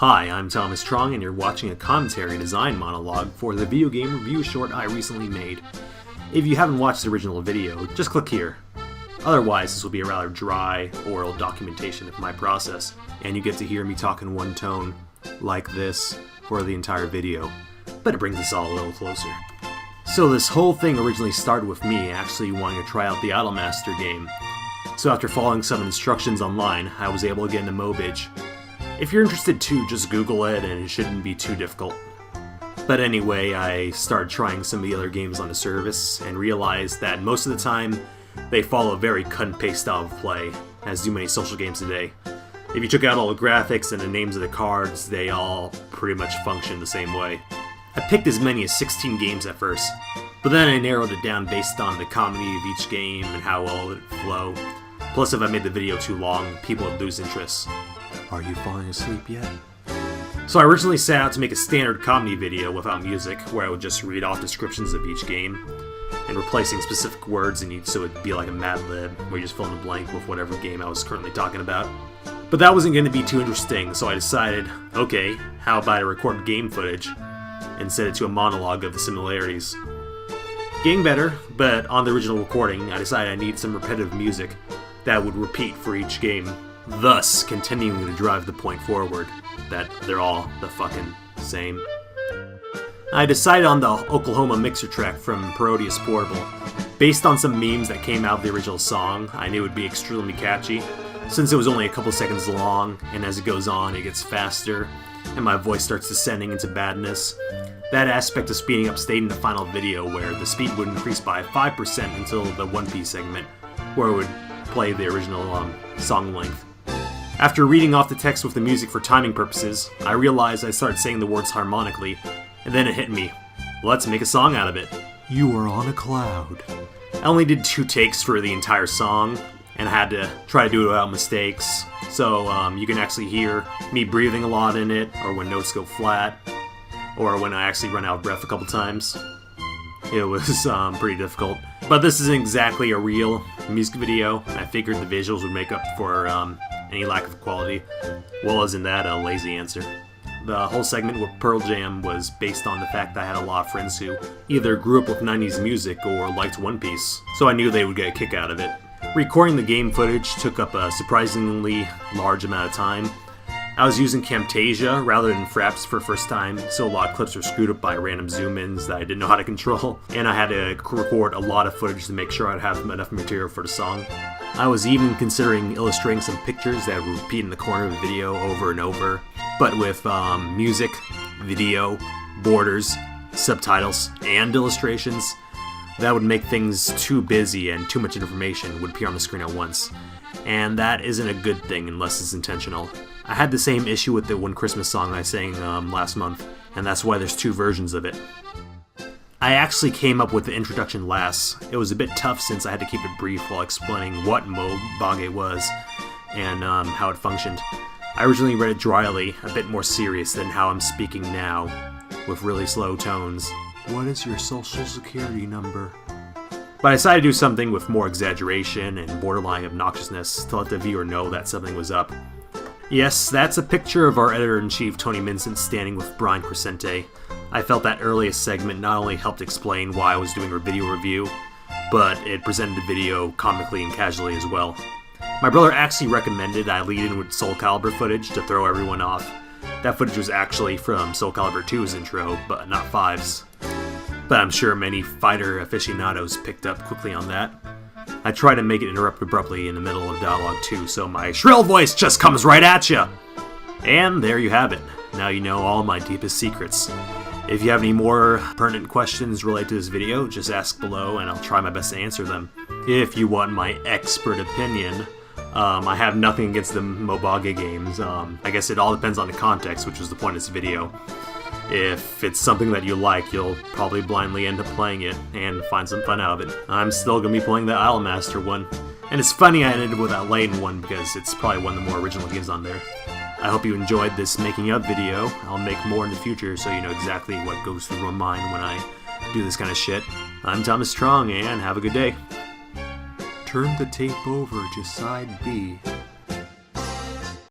Hi, I'm Thomas Strong, and you're watching a commentary design monologue for the video game review short I recently made. If you haven't watched the original video, just click here. Otherwise, this will be a rather dry, oral documentation of my process, and you get to hear me talk in one tone, like this, for the entire video. But it brings us all a little closer. So this whole thing originally started with me actually wanting to try out the Idolmaster game. So after following some instructions online, I was able to get into Mobage. If you're interested too, just Google it and it shouldn't be too difficult. But anyway, I started trying some of the other games on the service and realized that most of the time they follow a very cut-and-paste style of play, as do many social games today. If you took out all the graphics and the names of the cards, they all pretty much function the same way. I picked as many as 16 games at first, but then I narrowed it down based on the comedy of each game and how well it would flow. Plus, if I made the video too long, people would lose interest. Are you falling asleep yet? So I originally set out to make a standard comedy video without music, where I would just read off descriptions of each game, and replacing specific words in each so it'd be like a Mad Lib, where you just fill in the blank with whatever game I was currently talking about. But that wasn't going to be too interesting, so I decided, okay, how about I record game footage and set it to a monologue of the similarities. Getting better, but on the original recording, I decided I needed some repetitive music that would repeat for each game, thus continuing to drive the point forward that they're all the fucking same. I decided on the Oklahoma mixer track from Parodius Portable. Based on some memes that came out of the original song, I knew it would be extremely catchy, since it was only a couple seconds long, and as it goes on, it gets faster, and my voice starts descending into badness. That aspect of speeding up stayed in the final video, where the speed would increase by 5% until the One Piece segment, where it would play the original song length. After reading off the text with the music for timing purposes, I realized I started saying the words harmonically, and then it hit me. Let's make a song out of it. You are on a cloud. I only did 2 takes for the entire song, and I had to try to do it without mistakes, so you can actually hear me breathing a lot in it, or when notes go flat, or when I actually run out of breath a couple times. It was pretty difficult. But this isn't exactly a real music video. I figured the visuals would make up for any lack of quality. Well, isn't that a lazy answer? The whole segment with Pearl Jam was based on the fact that I had a lot of friends who either grew up with 90s music or liked One Piece, so I knew they would get a kick out of it. Recording the game footage took up a surprisingly large amount of time. I was using Camtasia rather than Fraps for the first time, so a lot of clips were screwed up by random zoom-ins that I didn't know how to control, and I had to record a lot of footage to make sure I'd have enough material for the song. I was even considering illustrating some pictures that would repeat in the corner of the video over and over, but with music, video, borders, subtitles, and illustrations, that would make things too busy and too much information would appear on the screen at once. And that isn't a good thing unless it's intentional. I had the same issue with the One Christmas song I sang last month, and that's why there's 2 versions of it. I actually came up with the introduction last. It was a bit tough since I had to keep it brief while explaining what Mobage was and how it functioned. I originally read it dryly, a bit more serious than how I'm speaking now, with really slow tones. What is your social security number? But I decided to do something with more exaggeration and borderline obnoxiousness to let the viewer know that something was up. Yes, that's a picture of our editor-in-chief Tony Vincent standing with Brian Crescente. I felt that earliest segment not only helped explain why I was doing a video review, but it presented the video comically and casually as well. My brother actually recommended I lead in with Soul Calibur footage to throw everyone off. That footage was actually from Soul Calibur 2's intro, but not 5's. But I'm sure many fighter aficionados picked up quickly on that. I try to make it interrupt abruptly in the middle of dialogue too, so my shrill voice just comes right at you! And there you have it. Now you know all my deepest secrets. If you have any more pertinent questions related to this video, just ask below and I'll try my best to answer them. If you want my expert opinion, I have nothing against the Mobage games. I guess it all depends on the context, which was the point of this video. If it's something that you like, you'll probably blindly end up playing it and find some fun out of it. I'm still going to be playing the Idolmaster one. And it's funny I ended with that Layton one because it's probably one of the more original games on there. I hope you enjoyed this making up video. I'll make more in the future so you know exactly what goes through my mind when I do this kind of shit. I'm Thomas Strong and have a good day. Turn the tape over to side B.